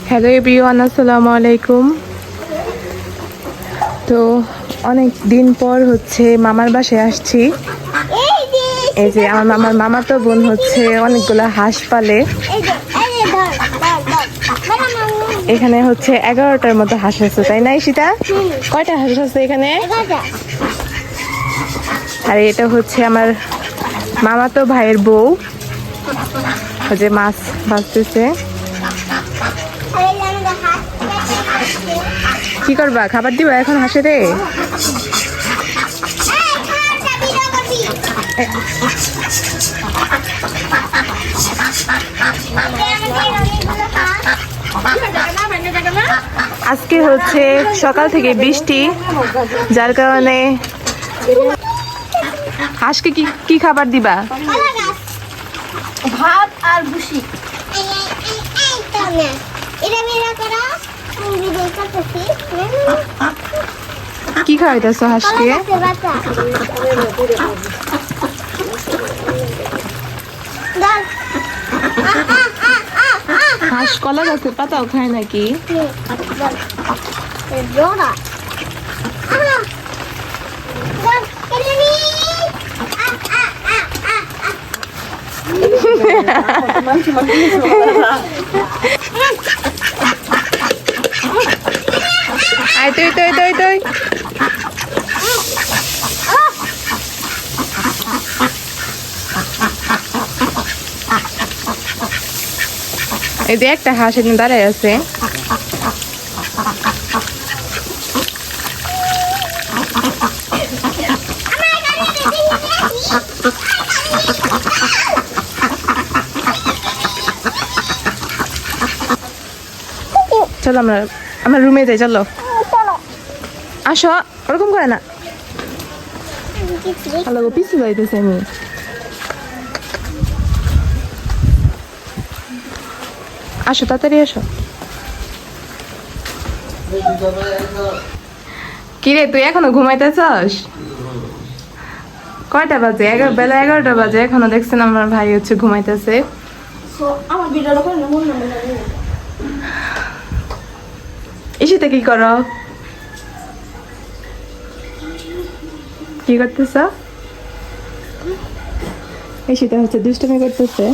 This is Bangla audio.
হ্যালো এভরিওয়ান, আসসালামু আলাইকুম। তো অনেক দিন পর হচ্ছে মামার বাসায় আসছি। এই যে আমার মামা তো বোন হচ্ছে অনেকগুলা হাঁস পালে। এখানে হচ্ছে 11টার মতো হাঁস আছে, তাই না ঈশিতা? কয়টা হাঁস আছে এখানে? আর এটা হচ্ছে আমার মামাতো ভাইয়ের বউ, যে মাছ ভাজতেছে। কি করবা, খাবার দিবা এখন হাঁসে রে? আজকে হচ্ছে সকাল থেকে বৃষ্টি, যার কারণে হাঁসকে কি কি খাবার দিবা? ভাত আর ভুসি। কি খাওয়াইতেছো হাঁসকে? হাঁস কলা গাছের পাতাও খায় নাকি? আয় তুই তুই তুই তুই এই যে একটা হাঁস এখানে দাঁড়ায় আছে। চলো আমরা রুমে যাই, চলো আসো। ওরকম করে না, ভালো পিছু যাইতেছে। আমি আসো, তাড়াতাড়ি আসো। কিরে তুই এখনো ঘুমাইতেছস? কয়টা বাজে? বেলা 11টা বাজে, এখনো দেখছেন আমার ভাই হচ্ছে ঘুমাইতেছে। ঈশিতা কি করো? কি করতেছ? ঈশিতা হচ্ছে দুষ্টুমি করতেছে।